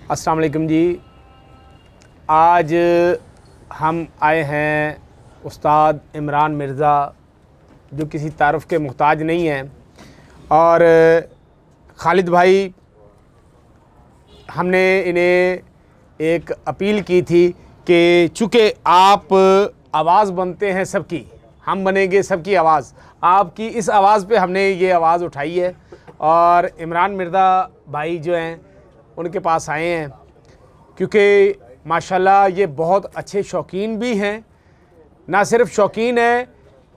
अस्सलाम वालेकुम जी। आज हम आए हैं उस्ताद इमरान मिर्ज़ा, जो किसी तारुफ़ के मुहताज नहीं हैं। और खालिद भाई, हमने इन्हें एक अपील की थी कि चूँकि आप आवाज़ बनते हैं सबकी, हम बनेंगे सबकी आवाज़। आपकी इस आवाज़ पे हमने ये आवाज़ उठाई है और इमरान मिर्ज़ा भाई जो हैं उनके पास आए हैं, क्योंकि माशाल्लाह ये बहुत अच्छे शौकीन भी हैं। ना सिर्फ शौकीन हैं,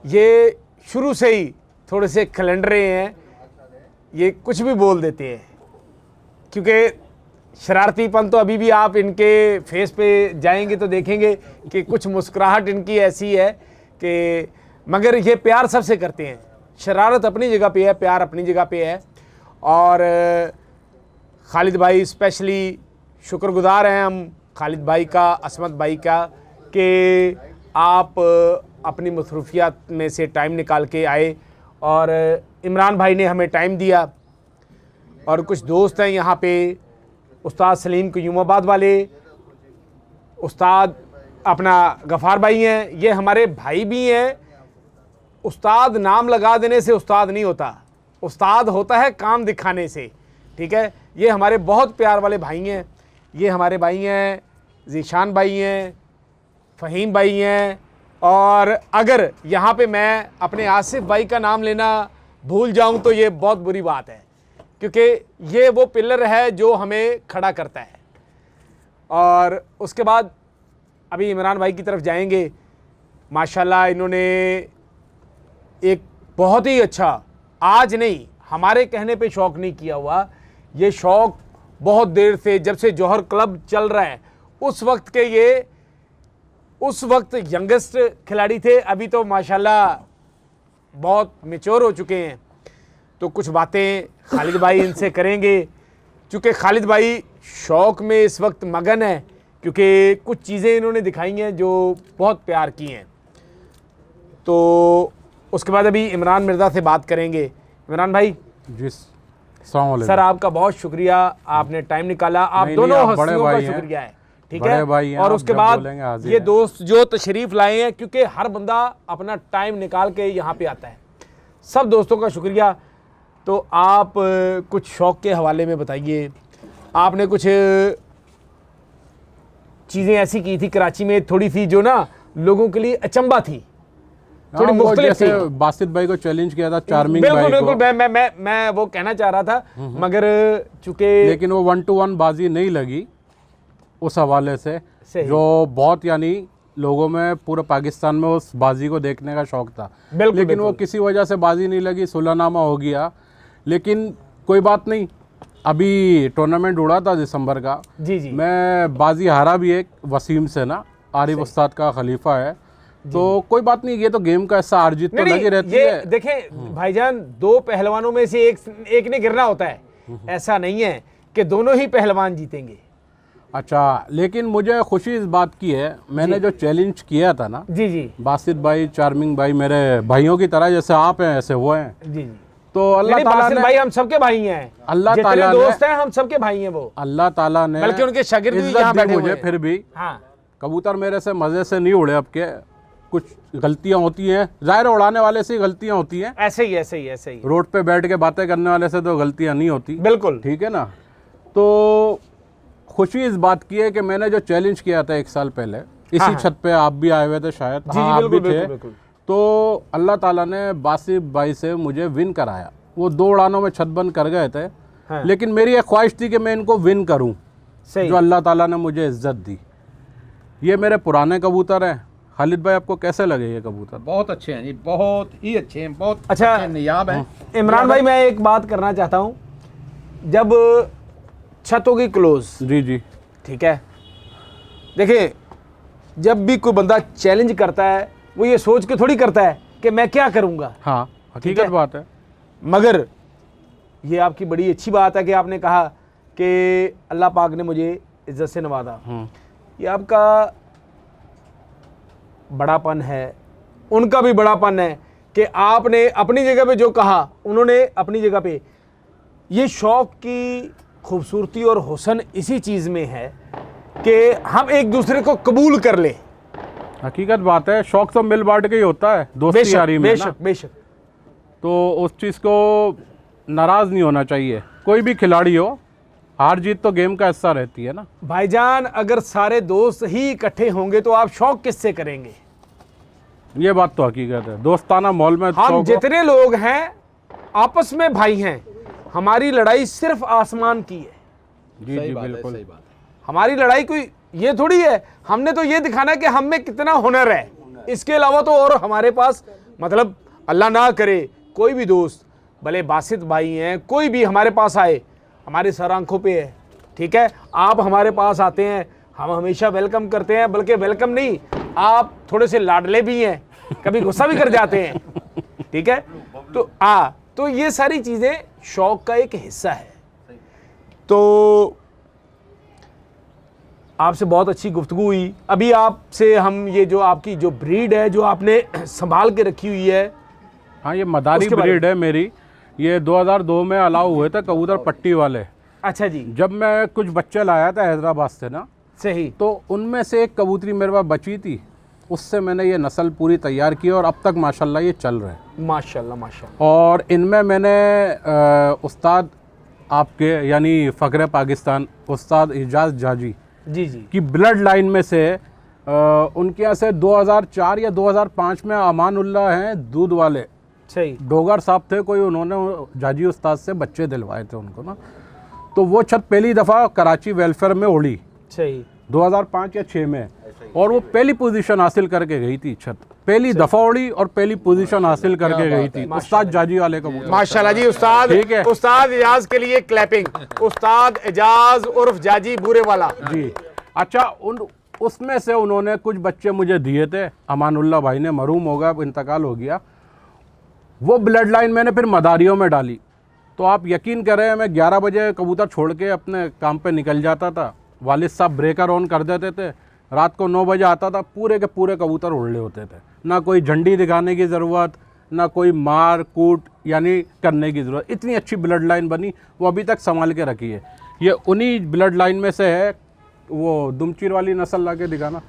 ये शुरू से ही थोड़े से कैलेंडरे हैं, ये कुछ भी बोल देते हैं। क्योंकि शरारतीपन तो अभी भी आप इनके फेस पे जाएंगे तो देखेंगे कि कुछ मुस्कुराहट इनकी ऐसी है कि, मगर ये प्यार सबसे करते हैं। शरारत अपनी जगह पे है, प्यार अपनी जगह पे है। और खालिद भाई स्पेशली शुक्रगुज़ार हैं हम खालिद भाई का, असमत भाई का, कि आप अपनी मसरूफियात में से टाइम निकाल के आए और इमरान भाई ने हमें टाइम दिया। और कुछ दोस्त हैं यहाँ पे, उस्ताद सलीम क्यूमाबाद वाले, उस्ताद अपना गफ़ार भाई हैं, ये हमारे भाई भी हैं। उस्ताद नाम लगा देने से उस्ताद नहीं होता, उस्ताद होता है काम दिखाने से। ठीक है, ये हमारे बहुत प्यार वाले भाई हैं। ये हमारे भाई हैं, ज़ीशान भाई हैं, फ़हीम भाई हैं। और अगर यहाँ पे मैं अपने आसिफ भाई का नाम लेना भूल जाऊँ तो ये बहुत बुरी बात है, क्योंकि ये वो पिलर है जो हमें खड़ा करता है। और उसके बाद अभी इमरान भाई की तरफ जाएंगे। माशाल्लाह इन्होंने एक बहुत ही अच्छा, आज नहीं, हमारे कहने पे शौक़ नहीं किया हुआ, ये शौक़ बहुत देर से, जब से जौहर क्लब चल रहा है उस वक्त के, ये उस वक्त यंगेस्ट खिलाड़ी थे। अभी तो माशाल्लाह बहुत मैच्योर हो चुके हैं। तो कुछ बातें खालिद भाई इनसे करेंगे, चूँकि खालिद भाई शौक़ में इस वक्त मगन है, क्योंकि कुछ चीज़ें इन्होंने दिखाई हैं जो बहुत प्यार की हैं। तो उसके बाद अभी इमरान मिर्ज़ा से बात करेंगे। इमरान भाई जी, सर आपका बहुत शुक्रिया, आपने टाइम निकाला। आप दोनों हस्तियों का शुक्रिया है। ठीक है, और उसके बाद ये दोस्त जो तशरीफ़ लाए हैं, क्योंकि हर बंदा अपना टाइम निकाल के यहाँ पे आता है। सब दोस्तों का शुक्रिया। तो आप कुछ शौक़ के हवाले में बताइए। आपने कुछ चीज़ें ऐसी की थी कराची में, थोड़ी सी जो ना लोगों के लिए अचंबा थी, थोड़ी मुख्तलिफ थी। बासित भाई को चैलेंज किया था, चार्मिंग भाई को। बिल्कुल, मैं वो कहना चाह रहा था, मगर चूंकि लेकिन वो 1-to-1 बाजी नहीं लगी उस हवाले से, जो बहुत यानी लोगों में पूरे पाकिस्तान में उस बाजी को देखने का शौक था। लेकिन वो किसी वजह से बाजी नहीं लगी, सुलहनामा हो गया। लेकिन कोई बात नहीं, अभी टूर्नामेंट उड़ा था दिसंबर का। जी। मैं बाजी हारा भी एक वसीम से ना, आरिफ उस्ताद का खलीफा है। तो कोई बात नहीं, ये तो गेम का ऐसा हार जीत तो लगी रहती है। देखें भाईजान, दो पहलवानों में से एक ने गिरना होता है, ऐसा नहीं है कि दोनों ही पहलवान जीतेंगे। अच्छा, लेकिन मुझे खुशी इस बात की है, मैंने जो चैलेंज किया था ना, जी, बासित भाई, चार्मिंग भाई मेरे भाइयों की तरह, जैसे आप हैं ऐसे वो हैं। जी। तो अल्लाह ताला ने, भाई हम सबके भाई हैं, अल्लाह ताला ने, दोस्त हैं हम सबके भाई हैं वो। अल्लाह ताला ने बल्कि उनके शागिर्द भी यहाँ बैठे मुझे। फिर भी हाँ, कबूतर मेरे से मजे से नहीं उड़े। अब के कुछ गलतियां होती हैं, जाहिर उड़ाने वाले से गलतियां होती हैं। ऐसे ही रोड पे बैठ के बातें करने वाले से तो गलतियां नहीं होती। बिल्कुल, ठीक है ना। तो खुशी इस बात की है कि मैंने जो चैलेंज किया था 1 साल पहले, इसी छत पे आप भी आए हुए थे शायद। जी, हाँ, बिल्कुल, आप भी थे। तो अल्लाह ताला ने बासित भाई से मुझे विन कराया। वो 2 उड़ानों में छत बंद कर गए थे। हाँ। लेकिन मेरी एक ख्वाहिश थी कि मैं इनको विन करूं, जो अल्लाह ताला ने मुझे इज्जत दी। ये मेरे पुराने कबूतर हैं। खालिद भाई, आपको कैसे लगे ये कबूतर? बहुत अच्छे हैं जी, बहुत ही अच्छे हैं, बहुत अच्छा नियाब हैं। इमरान भाई, मैं एक बात करना चाहता हूँ। जब छत होगी क्लोज, जी, ठीक है, देखिए जब भी कोई बंदा चैलेंज करता है, वो ये सोच के थोड़ी करता है कि मैं क्या करूँगा। हाँ, हकीकत बात है। मगर ये आपकी बड़ी अच्छी बात है कि आपने कहा कि अल्लाह पाक ने मुझे इज्जत से नवाजा। ये आपका बड़ापन है, उनका भी बड़ापन है कि आपने अपनी जगह पे जो कहा, उन्होंने अपनी जगह पे, ये शौक़ की खूबसूरती और हुस्न इसी चीज़ में है कि हम एक दूसरे को कबूल कर ले। हकीकत बात है, शौक तो मिल बांट के ही होता है दोस्ती यारी में ना। बेशक बेशक। तो उस चीज़ को नाराज़ नहीं होना चाहिए, कोई भी खिलाड़ी हो, हार जीत तो गेम का हिस्सा रहती है ना। भाईजान अगर सारे दोस्त ही इकट्ठे होंगे तो आप शौक किससे करेंगे? ये बात तो हकीकत है, दोस्ताना माहौल में हम जितने लोग हैं आपस में भाई हैं, हमारी लड़ाई सिर्फ आसमान की है। जी जी बिल्कुल। सही बात है। हमारी लड़ाई कोई ये थोड़ी है, हमने तो ये दिखाना है कि हम में कितना हुनर है, इसके अलावा तो और हमारे पास मतलब अल्लाह ना करे कोई भी दोस्त, भले बासित भाई हैं, कोई भी हमारे पास आए, हमारे सर आंखों पे है, ठीक है। आप हमारे पास आते हैं, हम हमेशा वेलकम करते हैं, बल्कि वेलकम नहीं, आप थोड़े से लाडले भी हैं, कभी गुस्सा भी कर जाते हैं, ठीक है। तो ये सारी चीज़ें शौक का एक हिस्सा है। तो आपसे बहुत अच्छी गुफ्तगू हुई। अभी आपसे हम ये जो आपकी जो ब्रीड है जो आपने संभाल के रखी हुई है, हाँ ये मदारी ब्रीड है मेरी, ये 2002 में अलाउ हुए थे कबूतर पट्टी वाले। अच्छा जी। जब मैं कुछ बच्चे लाया था हैदराबाद से ना, सही, तो उनमें से एक कबूतरी मेरे पास बची थी, उससे मैंने ये नस्ल पूरी तैयार की और अब तक माशाल्लाह ये चल रहे हैं। माशाल्लाह माशाल्लाह। और इनमें मैंने उस्ताद आपके यानी फ़ख्र पाकिस्तान उस्ताद इजाज़ जाजी जी जी की ब्लड लाइन में से उनके यहाँ से 2004 या 2005 में अमानुल्लाह हैं दूध वाले, सही, डोगर साहब थे कोई, उन्होंने जाजी उस्ताद से बच्चे दिलवाए थे उनको ना। तो वो छत पहली दफ़ा कराची वेलफेयर में उड़ी सही, 2005 या 6 में, और वो पहली पोजीशन हासिल करके गई थी। छत पहली दफ़ा उड़ी और पहली पोजीशन हासिल करके गई थी उस्ताद जाजी वाले कबूतर। माशाल्लाह जी। उस्ताद, ठीक है। उस्ताद इजाज के लिए क्लैपिंग। उस्ताद इजाज उर्फ जाजी बूरे वाला जी। अच्छा, उसमें से उन्होंने कुछ बच्चे मुझे दिए थे, अमानुल्लाह भाई ने, मरूम हो गया, इंतकाल हो गया। वो ब्लड लाइन मैंने फिर मदारियों में डाली। तो आप यकीन करें, मैं 11 बजे कबूतर छोड़ के अपने काम पे निकल जाता था, वालिद साहब ब्रेकर ऑन कर देते थे, रात को 9 बजे आता था, पूरे के पूरे कबूतर उड़े होते थे। ना कोई झंडी दिखाने की ज़रूरत, ना कोई मार कूट यानी करने की ज़रूरत। इतनी अच्छी ब्लड लाइन बनी, वो अभी तक संभाल के रखी है। ये उन्हीं ब्लड लाइन में से है, वो दुमचीर वाली नस्ल ला के दिखाना।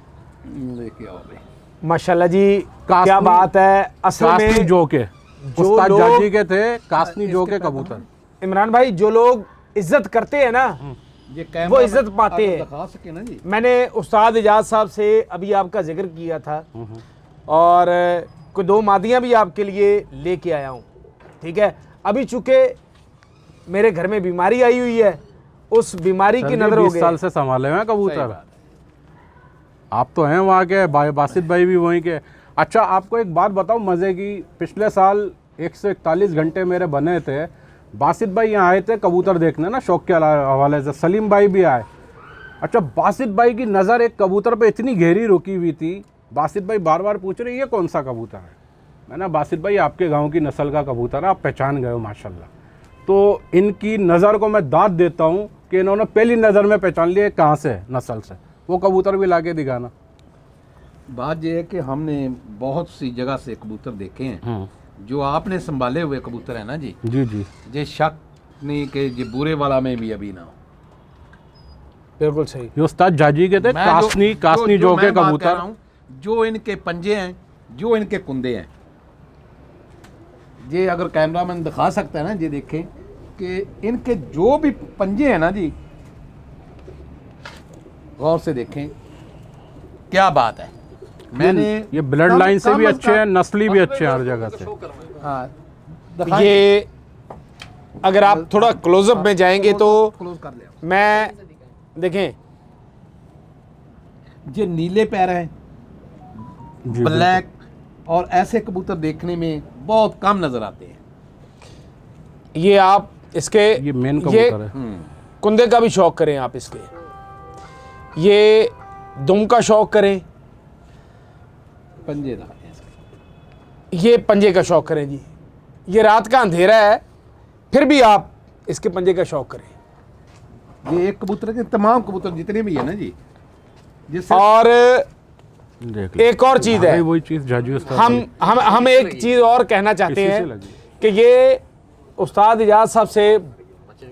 लेके आओ भाई। माशाल्लाह जी, क्या बात है। असल में जो के उस्ताद जाजी के थे, कासनी जो के कबूतर। इमरान भाई, जो लोग इज्जत करते हैं ना, ये वो इज्जत पाते हैं। दिखा सके ना जी। मैंने उस्ताद इजाज साहब से अभी आपका जिक्र किया था, और कोई 2 मादियाँ भी आपके लिए लेके आया हूँ, ठीक है। अभी चूँकि मेरे घर में बीमारी आई हुई है, उस बीमारी की नज़र हो 20 गई। साल से संभाले हुए कबूतर। आप तो हैं वहाँ के, बासित भाई भी वहीं के। अच्छा, आपको एक बात बताऊँ मज़े की, पिछले साल 141 घंटे मेरे बने थे। बासित भाई यहाँ आए थे कबूतर देखने ना, शौक के हवाले से, सलीम भाई भी आए। अच्छा, बासित भाई की नज़र एक कबूतर पे इतनी गहरी रुकी हुई थी, बासित भाई बार बार पूछ रहे ये कौन सा कबूतर है। मैंने, बासित भाई आपके गांव की नस्ल का कबूतर है, आप पहचान गए हो माशाल्लाह। तो इनकी नज़र को मैं दाद देता हूँ कि इन्होंने पहली नज़र में पहचान लिया कहाँ से है, नस्ल से। वो कबूतर भी ला के दिखाना। बात यह है कि हमने बहुत सी जगह से कबूतर देखे हैं, जो आपने संभाले हुए कबूतर है ना जी जी जी, ये शक नहीं कि ये बुरे वाला में भी अभी ना हो। बिल्कुल सही। ये उस्ताद जाजी के थे, कासनी जो के कबूतर। जो इनके पंजे हैं, जो इनके कुंदे हैं, ये अगर कैमरामैन दिखा सकता है ना, ये देखें कि इनके जो भी पंजे हैं ना जी, गौर से देखें, क्या बात है। मैंने ये ब्लड लाइन से भी अच्छे हैं, नस्ली भी अच्छे हैं हर जगह से। हाँ, ये अगर आप थोड़ा क्लोजअप में जाएंगे तो क्लोज कर लिया। मैं देखें, ये नीले पैर हैं, जी, ब्लैक, और ऐसे कबूतर देखने में बहुत कम नजर आते हैं। ये आप इसके ये मेन कबूतर है। कुंदे का भी शौक करें आप, इसके ये दुम का शौक करें, पंजे दाते हैं इसके। ये पंजे का शौक करें जी। ये रात का अंधेरा है, फिर भी आप इसके पंजे का शौक करें। ये एक कबूतर के तमाम कबूतर जितने भी है ना जी, जिससे और देख लो। एक और चीज़ है, वही चीज़ जाजी उस्ताद हम एक चीज़ और कहना चाहते इसी से हैं लगी। कि ये उस्ताद इजाज साहब से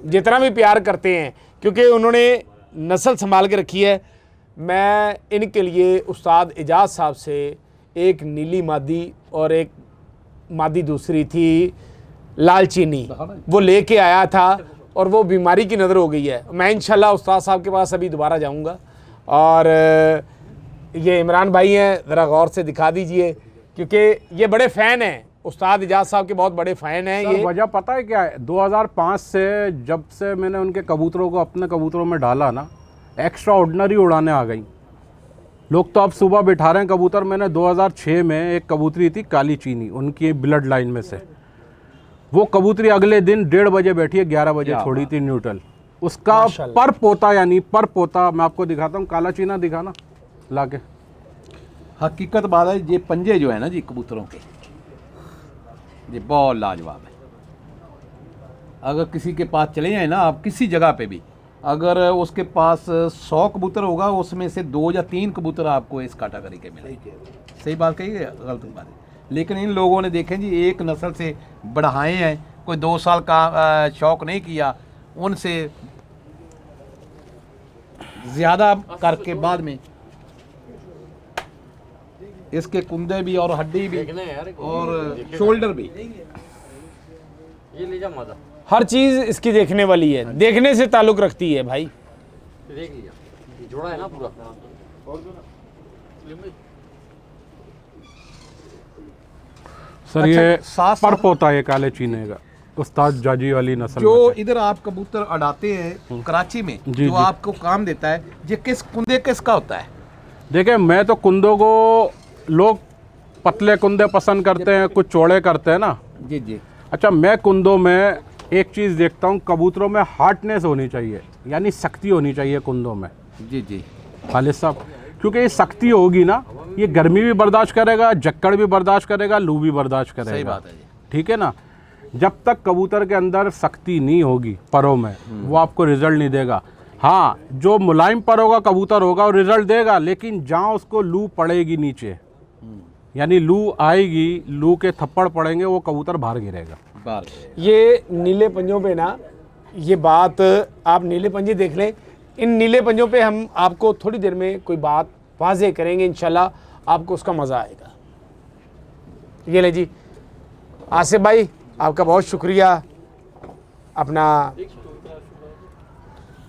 जितना भी प्यार करते हैं, क्योंकि उन्होंने नस्ल संभाल के रखी है। मैं इनके लिए उस्ताद एजाज साहब से एक नीली मादी और एक मादी दूसरी थी लाल चीनी, वो लेके आया था और वो बीमारी की नज़र हो गई है। मैं इंशाल्लाह उस्ताद साहब के पास अभी दोबारा जाऊंगा। और ये इमरान भाई हैं, ज़रा गौर से दिखा दीजिए, क्योंकि ये बड़े फ़ैन हैं, उस्ताद एजाज साहब के बहुत बड़े फ़ैन हैं। ये वजह पता है क्या है? 2005 से जब से मैंने उनके कबूतरों को अपने कबूतरों में डाला ना, एक्स्ट्रा ऑर्डिनरी उड़ाने आ गई। लोग तो अब सुबह बिठा रहे हैं कबूतर। मैंने 2006 में एक कबूतरी थी काली चीनी, उनकी ब्लड लाइन में से, वो कबूतरी अगले दिन 1:30 बजे बैठी है, 11 बजे छोड़ी थी न्यूट्रल। उसका पर पोता, यानी पर पोता मैं आपको दिखाता हूँ, काला चीना दिखाना लाके। हकीकत बात है, ये पंजे जो है ना जी कबूतरों के, ये बहुत लाजवाब है। अगर किसी के पास चले जाए ना आप किसी जगह पे भी, अगर उसके पास 100 कबूतर होगा, उसमें से 2 या 3 कबूतर आपको इस कैटेगरी के मिलेंगे। सही बात कही है, गलत बात है। लेकिन इन लोगों ने देखें जी, एक नस्ल से बढ़ाए हैं, कोई 2 साल का शौक नहीं किया, उनसे ज़्यादा करके बाद में इसके कुंदे भी और हड्डी भी और शोल्डर भी, ये ले जा मादा, हर चीज़ इसकी देखने वाली है, देखने से ताल्लुक़ रखती है भाई। देख लिया, ये जोड़ा है ना पूरा। सर अच्छा, ये साथ- पर पोता है काले चीने का, उस्ताद जाजी वाली नस्ल जो में से। इधर आप कबूतर अड़ाते हैं कराची में, जी, जो जी। आपको काम देता है, ये किस कुंदे किसका होता है? देखिए, मैं तो कुंदों को, लोग पतले कुंदे पसंद करते हैं, कुछ चौड़े करते हैं ना। जी जी। अच्छा, मैं कुंदों में एक चीज़ देखता हूँ, कबूतरों में हार्डनेस होनी चाहिए, यानी सख्ती होनी चाहिए कुंदों में जी जी। खालिद साहब, क्योंकि ये सख्ती होगी ना, ये गर्मी भी बर्दाश्त करेगा, जक्कड़ भी बर्दाश्त करेगा, लू भी बर्दाश्त करेगा। सही बात है जी। ठीक है ना। जब तक कबूतर के अंदर सख्ती नहीं होगी परों में, वो आपको रिजल्ट नहीं देगा। हाँ, जो मुलायम परों का कबूतर होगा वो रिजल्ट देगा, लेकिन जहाँ उसको लू पड़ेगी नीचे, यानी लू आएगी, लू के थप्पड़ पड़ेंगे, वो कबूतर बाहर गिरेगा। ये नीले पंजों पे ना, ये बात आप नीले पंजे देख लें, इन नीले पंजों पे हम आपको थोड़ी देर में कोई बात वाज़े करेंगे, इंशाल्लाह आपको उसका मज़ा आएगा। ये ले जी आसिफ भाई, आपका बहुत शुक्रिया। अपना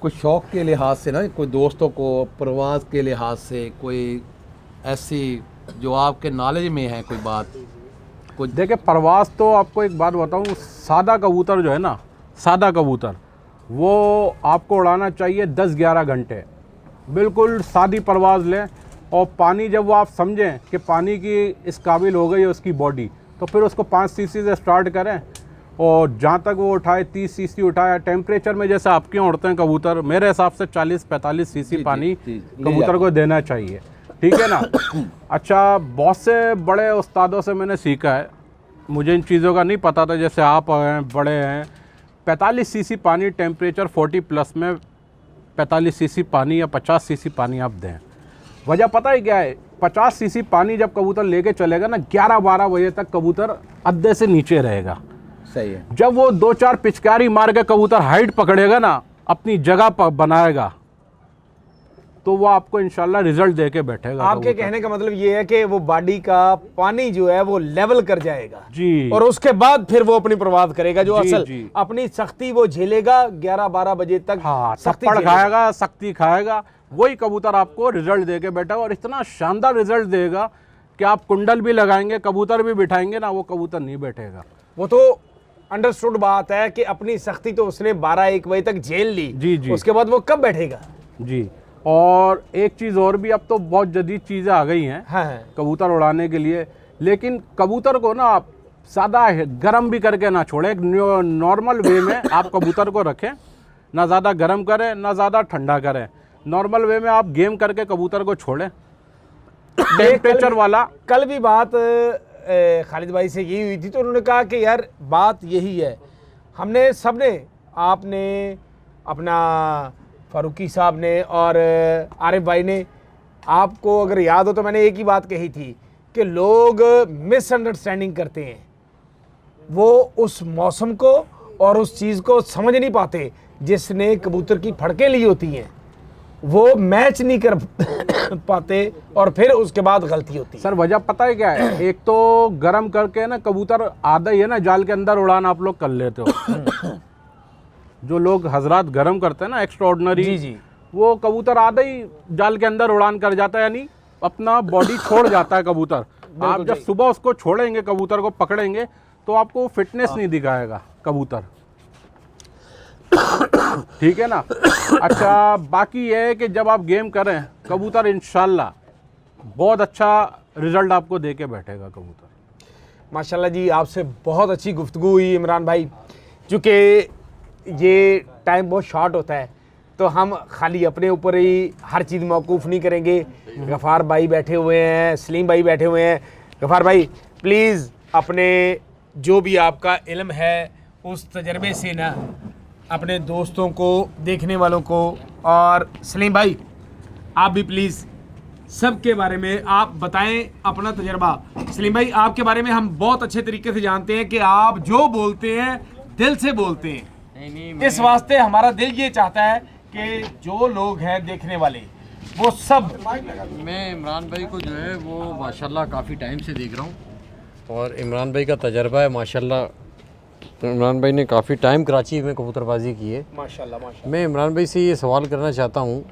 कोई शौक के लिहाज से ना, कोई दोस्तों को प्रवास के लिहाज से, कोई ऐसी जो आपके नॉलेज में है कोई बात, कोई देखिए, परवास तो आपको एक बात बताऊं, सादा कबूतर जो है ना, सादा कबूतर वो आपको उड़ाना चाहिए 10-11 घंटे, बिल्कुल सादी परवाज़ लें। और पानी जब वो आप समझें कि पानी की इस काबिल हो गई है उसकी बॉडी, तो फिर उसको 5 सीसी से स्टार्ट करें और जहाँ तक वो उठाए 30 सीसी उठाए। टेम्परेचर में जैसे आपके यहाँ उड़ते हैं कबूतर, मेरे हिसाब से 40-45 सीसी पानी कबूतर को देना चाहिए। ठीक है ना। अच्छा, बहुत से बड़े उस्तादों से मैंने सीखा है, मुझे इन चीज़ों का नहीं पता था, जैसे आप हैं, बड़े हैं, 45 सीसी पानी टेम्परेचर 40+ में 45 सीसी पानी या 50 सीसी पानी आप दें। वजह पता है क्या है? 50 सीसी पानी जब कबूतर लेके चलेगा ना, 11-12 बजे तक कबूतर अद्दे से नीचे रहेगा। सही है। जब वो 2-4 पिचकारी मार के कबूतर हाइट पकड़ेगा ना, अपनी जगह बनाएगा, तो वो आपको इंशाल्लाह रिजल्ट दे के बैठेगा। आपके कहने का मतलब ये है कि वो बॉडी का पानी जो है वो लेवल कर जाएगा जी, और उसके बाद फिर वो अपनी प्रवाद करेगा, जो जी, असल जी। अपनी सख्ती वो झेलेगा 11-12 बजे तक। हाँ, सख्ती थप्पड़ झेलेगा। खाएगा, सख्ती खाएगा, वही कबूतर आपको रिजल्ट दे के बैठा, और इतना शानदार रिजल्ट देगा कि आप कुंडल भी लगाएंगे, कबूतर भी बिठाएंगे ना, वो कबूतर नहीं बैठेगा। वो तो अंडरस्टूड बात है कि अपनी सख्ती तो उसने 12-1 बजे तक झेल ली, जी, जी। उसके बाद वो कब बैठेगा? जी। और एक चीज़ और भी, अब तो बहुत जदीद चीज़ें आ गई हैं हाँ, कबूतर उड़ाने के लिए, लेकिन कबूतर को ना आप सादा गर्म भी करके ना छोड़ें, एक नॉर्मल वे में आप कबूतर को रखें, ना ज़्यादा गर्म करें ना ज़्यादा ठंडा करें, नॉर्मल वे में आप गेम करके कबूतर को छोड़ें, टेम्परेचर वाला। कल भी बात खालिद भाई से यही हुई थी, तो उन्होंने कहा कि यार बात यही है, हमने सबने, आपने, अपना फारूकी साहब ने और आरिफ भाई ने, आपको अगर याद हो तो मैंने एक ही बात कही थी कि लोग मिसअंडरस्टैंडिंग करते हैं, वो उस मौसम को और उस चीज़ को समझ नहीं पाते। जिसने कबूतर की फड़कें ली होती हैं वो मैच नहीं कर पाते और फिर उसके बाद गलती होती है। सर वजह पता है क्या है? एक तो गर्म करके ना कबूतर आधा ही है ना जाल के अंदर उड़ान आप लोग कर लेते हो। जो लोग हजरात गर्म करते हैं ना एक्स्ट्राऑर्डिनरी, जी जी, वो कबूतर आधा ही जाल के अंदर उड़ान कर जाता है, यानी अपना बॉडी छोड़ जाता है कबूतर। आप जब सुबह उसको छोड़ेंगे, कबूतर को पकड़ेंगे, तो आपको फिटनेस नहीं दिखाएगा कबूतर। ठीक है ना। अच्छा, बाकी ये है कि जब आप गेम करें कबूतर इंशाल्लाह बहुत अच्छा रिजल्ट आपको दे के बैठेगा कबूतर। माशाल्लाह जी, आपसे बहुत अच्छी गुफ्तगू हुई इमरान भाई। चूँकि ये टाइम बहुत शॉर्ट होता है तो हम खाली अपने ऊपर ही हर चीज़ मौकूफ़ नहीं करेंगे। गफ़ार भाई बैठे हुए हैं, सलीम भाई बैठे हुए हैं। गफ़ार भाई प्लीज़ अपने जो भी आपका इल्म है उस तजर्बे से ना अपने दोस्तों को, देखने वालों को, और सलीम भाई आप भी प्लीज़ सबके बारे में आप बताएं अपना तजर्बा। सलीम भाई, आपके बारे में हम बहुत अच्छे तरीके से जानते हैं कि आप जो बोलते हैं दिल से बोलते हैं। इस वास्ते हमारा दिल ये चाहता है कि जो लोग हैं देखने वाले वो सब, मैं इमरान भाई को जो है वो माशाल्लाह काफ़ी टाइम से देख रहा हूँ और इमरान भाई का तजर्बा है माशाल्लाह। तो इमरान भाई ने काफ़ी टाइम कराची में कबूतरबाजी की है माशाल्लाह माशाल्लाह। मैं इमरान भाई से ये सवाल करना चाहता हूँ,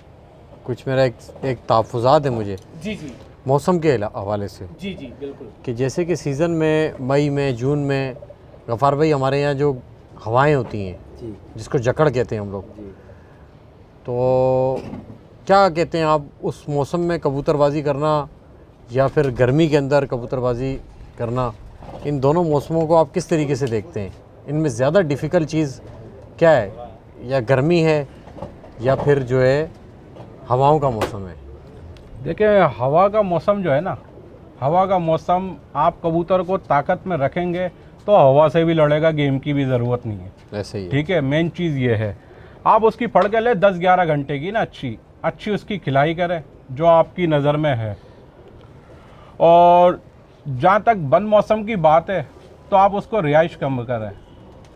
कुछ मेरा एक तहफ़्फ़ुज़ात है मुझे जी जी मौसम के हवाले से, जी जी बिल्कुल। कि जैसे कि सीज़न में मई में, जून में, गफ़ार भाई हमारे यहाँ जो हवाएं होती हैं जिसको जकड़ कहते हैं हम लोग, तो क्या कहते हैं आप उस मौसम में कबूतरबाजी करना या फिर गर्मी के अंदर कबूतरबाजी करना, इन दोनों मौसमों को आप किस तरीके से देखते हैं? इनमें ज़्यादा डिफ़िकल्ट चीज़ क्या है, या गर्मी है या फिर जो है हवाओं का मौसम है? देखिए, हवा का मौसम जो है ना, हवा का मौसम आप कबूतर को ताकत में रखेंगे तो हवा से भी लड़ेगा, गेम की भी ज़रूरत नहीं है। ऐसे ही है। ठीक है, मेन चीज़ ये है आप उसकी फड़ के ले 10-11 घंटे की ना अच्छी उसकी खिलाई करें जो आपकी नज़र में है। और जहाँ तक बंद मौसम की बात है तो आप उसको रिहाइश कम करें।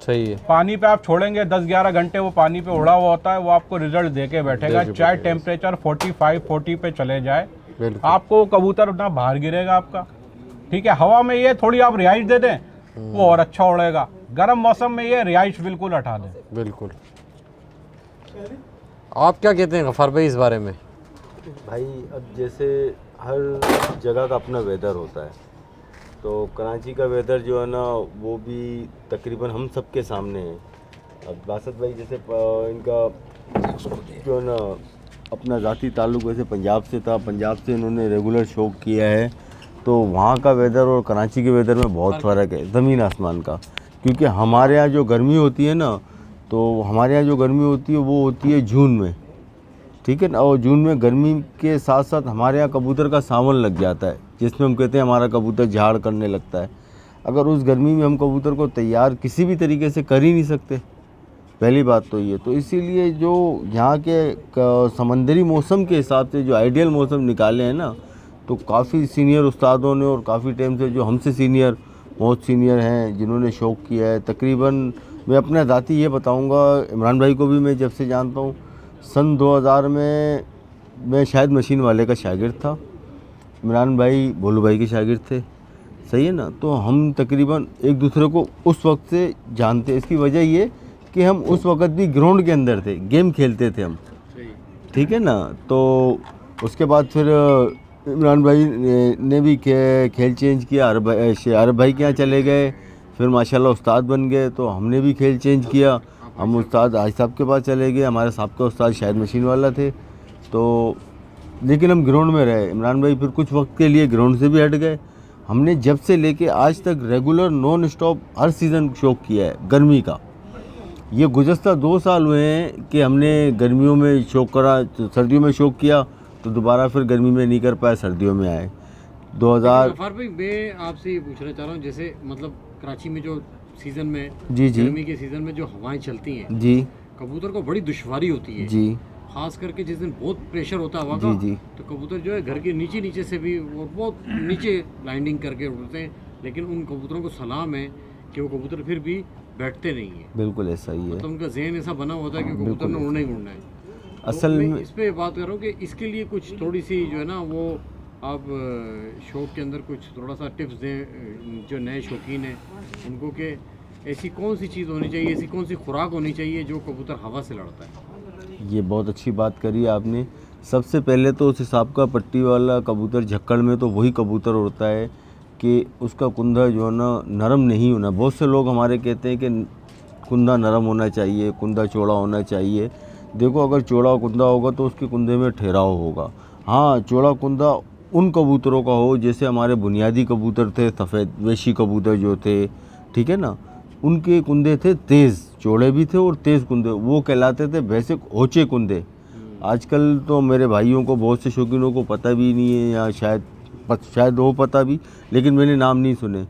सही है। पानी पे आप छोड़ेंगे 10-11 घंटे, वो पानी पे उड़ा हुआ होता है, वो आपको रिजल्ट दे के बैठेगा। चाहे टेम्परेचर 45-40 पे चले जाए, आपको कबूतर ना बाहर गिरेगा आपका। ठीक है, हवा में ये थोड़ी आप रिहाइश दे दें वो और अच्छा उड़ेगा। गर्म मौसम में ये रिहाइश बिल्कुल हटा दें। बिल्कुल। आप क्या कहते हैं गफ़ार भाई इस बारे में? भाई अब जैसे हर जगह का अपना वेदर होता है, तो कराची का वेदर जो है ना वो भी तकरीबन हम सब के सामने है। अब बासत भाई जैसे इनका जो है ना अपना ज़ाती ताल्लुक़ वैसे पंजाब से था, पंजाब से इन्होंने रेगुलर शौक किया है, तो वहाँ का वेदर और कराची के वेदर में बहुत फ़र्क है, ज़मीन आसमान का। क्योंकि हमारे यहाँ जो गर्मी होती है ना, तो हमारे यहाँ जो गर्मी होती है वो होती है जून में, ठीक है ना। और जून में गर्मी के साथ साथ हमारे यहाँ कबूतर का सावन लग जाता है, जिसमें हम कहते हैं हमारा कबूतर झाड़ करने लगता है। अगर उस गर्मी में हम कबूतर को तैयार किसी भी तरीके से कर ही नहीं सकते, पहली बात तो ये। तो इसीलिए जो यहाँ के समंदरी मौसम के हिसाब से जो आइडियल मौसम निकाले हैं ना, तो काफ़ी सीनियर उस्तादों ने और काफ़ी टाइम से जो हमसे सीनियर, बहुत सीनियर हैं जिन्होंने शौक़ किया है। तकरीबन मैं अपना ज़ाती ये बताऊंगा, इमरान भाई को भी मैं जब से जानता हूँ, सन 2000 में मैं शायद मशीन वाले का शागिर्द था, इमरान भाई भोलू भाई के शागिर्द थे, सही है ना। तो हम तकरीबन एक दूसरे को उस वक्त से जानते। इसकी वजह ये कि हम उस वक्त भी ग्राउंड के अंदर थे, गेम खेलते थे हम, ठीक है ना। तो उसके बाद फिर इमरान भाई ने भी खेल चेंज किया, अरब भाई के यहाँ चले गए, फिर माशाल्लाह उस्ताद बन गए, तो हमने भी खेल चेंज किया, हम उस्ताद हाजी साहब के पास चले गए। हमारे साहब का उस्ताद शायद मशीन वाला थे, तो लेकिन हम ग्राउंड में रहे। इमरान भाई फिर कुछ वक्त के लिए ग्राउंड से भी हट गए। हमने जब से लेके आज तक रेगुलर नॉन स्टॉप हर सीज़न शौक़ किया है गर्मी का। ये गुज़श्ता 2 साल हुए हैं कि हमने गर्मियों में शौक़ करा, सर्दियों में शौक़ किया, तो दोबारा फिर गर्मी में नहीं कर पाए, सर्दियों में आए 2000। गफ़ार भाई मैं आपसे ये पूछना चाह रहा हूँ, जैसे मतलब कराची में जो सीज़न में, जी जी, गर्मी के सीज़न में जो हवाएं चलती हैं जी, कबूतर को बड़ी दुश्वारी होती है जी, खास करके जिस दिन बहुत प्रेशर होता है हवा जी, का, जी, तो कबूतर जो है घर के नीचे से भी वो बहुत नीचे लैंडिंग करके उड़ते हैं। लेकिन उन कबूतरों को सलाम है कि वो कबूतर फिर भी बैठते नहीं है, बिल्कुल ऐसा ही है। मतलब उनका जहन ऐसा बना होता है कि कबूतर ने उड़ना ही उड़ना है। असल तो मैं में इस पे बात कर रहा हूँ कि इसके लिए कुछ थोड़ी सी जो है ना वो आप शौक के अंदर कुछ थोड़ा सा टिप्स दें जो नए शौकीन हैं उनको, कि ऐसी कौन सी चीज़ होनी चाहिए, ऐसी कौन सी खुराक होनी चाहिए जो कबूतर हवा से लड़ता है। ये बहुत अच्छी बात करी आपने। सबसे पहले तो उस हिसाब का पट्टी वाला कबूतर झक्कड़ में तो वही कबूतर उड़ता है कि उसका कुंदा जो है ना नरम नहीं होना। बहुत से लोग हमारे कहते हैं कि कुंदा नरम होना चाहिए, कुंदा चौड़ा होना चाहिए। देखो, अगर चौड़ा कुंदा होगा तो उसके कुंदे में ठहराव होगा। हाँ, चौड़ा कुंदा उन कबूतरों का हो जैसे हमारे बुनियादी कबूतर थे, सफ़ेद वेशी कबूतर जो थे, ठीक है ना, उनके कुंदे थे तेज़, चौड़े भी थे और तेज़ कुंदे, वो कहलाते थे वैसे होचे कुंदे। आजकल तो मेरे भाइयों को, बहुत से शौकीनों को पता भी नहीं है, या शायद वो पता भी, लेकिन मैंने नाम नहीं सुने।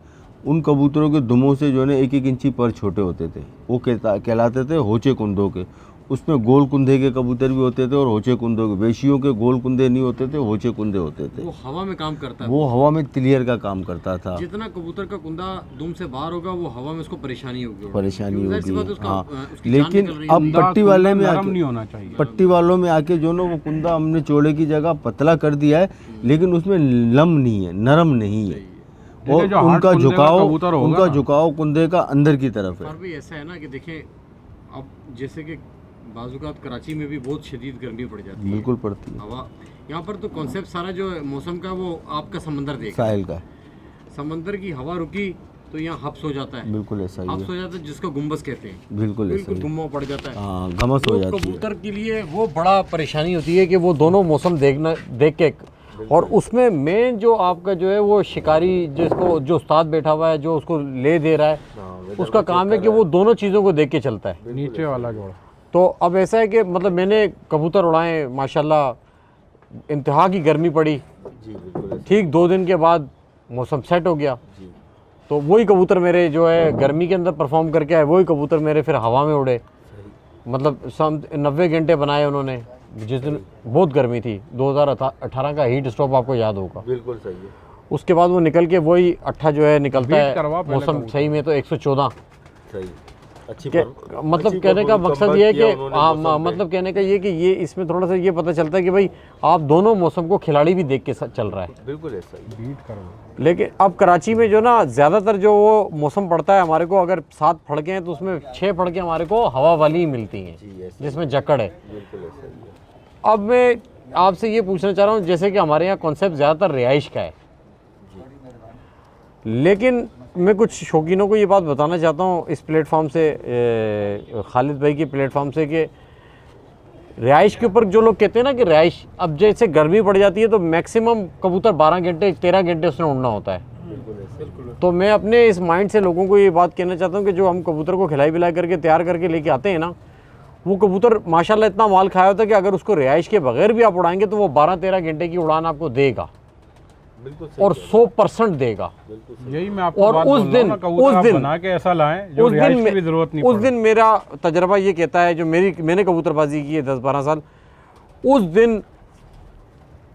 उन कबूतरों के दुमों से जो है ना 1-1 इंची पर छोटे होते थे, वो कहलाते थे होचे कुंदों के। उसमें गोल कुंदे के कबूतर भी होते थे और होचे कुंदों के। वेशियों के गोल कुंदे नहीं होते थे, होचे कुंदे होते थे। वो हवा में काम करता है, वो हवा में क्लियर का काम करता था। जितना कबूतर का कुंदा दुम से बाहर होगा वो हवा में उसको परेशानी होगी, परेशानी क्योंकि ज़ाहिर सी बात है होगी, हाँ। उसकी जान लेकिन निकल रही है। अब पट्टी वाले में नरम नहीं आके, होना चाहिए। पट्टी वालों में आके जो ना वो कुंदा हमने चौड़े की जगह पतला कर दिया है, लेकिन उसमें लम नहीं है, नरम नहीं है। और जो हार्ड उनका कुंदे का झुकाव, कबूतर होगा उनका ना, झुकाव कुंदे का अंदर की तरफ है। और भी ऐसा है ना कि देखें, अब जैसे कि बाज़-औक़ात कराची में भी बहुत शदीद गर्मी पड़ जाती है, बिल्कुल पड़ती है। हवा, यहाँ पर तो कॉन्सेप्ट सारा जो है मौसम का वो आपका समंदर देख, साहिल का समंदर की हवा रुकी तो यहाँ हब्स हो जाता है, बिल्कुल ऐसा ही हब्स है। हो जाता है जिसको गुम्बस कहते हैं, बिल्कुल ऐसा बिल्कुल ही है। गुम्मा पड़ जाता है। हाँ, घमस हो तो जाती है। कबूतर के लिए वो बड़ा परेशानी होती है कि वो दोनों मौसम देख के, और उसमें मेन जो आपका जो है वो शिकारी जिसको जो उस्ताद बैठा हुआ है जो उसको ले दे रहा है, उसका काम है कि वो दोनों चीज़ों को देख के चलता है। नीचे वाला जोड़ा। तो अब ऐसा है कि मतलब मैंने कबूतर उड़ाए माशाल्लाह, इंतहा की गर्मी पड़ी, जी बिल्कुल ऐसा। ठीक 2 दिन के बाद मौसम सेट हो गया, जी तो वही कबूतर मेरे जो है गर्मी के अंदर परफॉर्म करके आए, वही कबूतर मेरे फिर हवा में उड़े। मतलब 90 घंटे बनाए उन्होंने, जिस दिन बहुत गर्मी थी, 2018 का हीट स्ट्रोक आपको याद होगा। बिल्कुल सही है। उसके बाद वो निकल के वही 8 जो है निकलता बीट करवा है पहले मौसम कबूतर। सही में तो 114 सही, अच्छी के, मतलब अच्छी कहने का परफॉर्मेंस मकसद ये है किया कि उन्होंने हाँ, मौसम पे। मतलब कहने का ये कि ये इसमें थोड़ा सा ये पता चलता है कि भाई आप दोनों मौसम को खिलाड़ी भी देख के चल रहा है। बिल्कुल ऐसा ही। बीट करो। लेकिन अब कराची में जो ना ज़्यादातर जो वो मौसम पड़ता है हमारे को, अगर 7 फड़के हैं तो उसमें 6 फड़के हमारे को हवा वाली ही मिलती हैं, जी ऐसा, जिसमें जकड़ है। बिल्कुल ऐसा ही है। अब मैं आपसे ये पूछना चाह रहा हूँ, जैसे कि हमारे यहाँ कॉन्सेप्ट ज़्यादातर रिहाइश का है, लेकिन मैं कुछ शौकीनों को ये बात बताना चाहता हूँ इस प्लेटफॉर्म से, खालिद भाई के प्लेटफॉर्म से, कि रिहाइश के ऊपर जो लोग कहते हैं ना कि रिहाइश, अब जैसे गर्मी पड़ जाती है तो मैक्सिमम कबूतर 12 घंटे 13 घंटे उसने उड़ना होता है। तो मैं अपने इस माइंड से लोगों को ये बात कहना चाहता हूँ कि जो हम कबूतर को खिलाई पिलाई करके तैयार करके लेके आते हैं ना, वो कबूतर माशाल्लाह इतना माल खाया होता है कि अगर उसको रिहाइश के बगैर भी आप उड़ाएंगे तो वो 12-13 घंटे की उड़ान आपको देगा, बिल्कुल सही और 100% देगा। यही मैं आपको और बात उस बोल रहा हूँ दिन- ना, कबूतर आप उस दिन- बना के ऐसा लाएं जो उस रिहाइश दिन की भी जरूरत नहीं उस पड़े। दिन मेरा तजर्बा ये कहता है, जो मैंने कबूतरबाजी की है 10-12 साल, उस दिन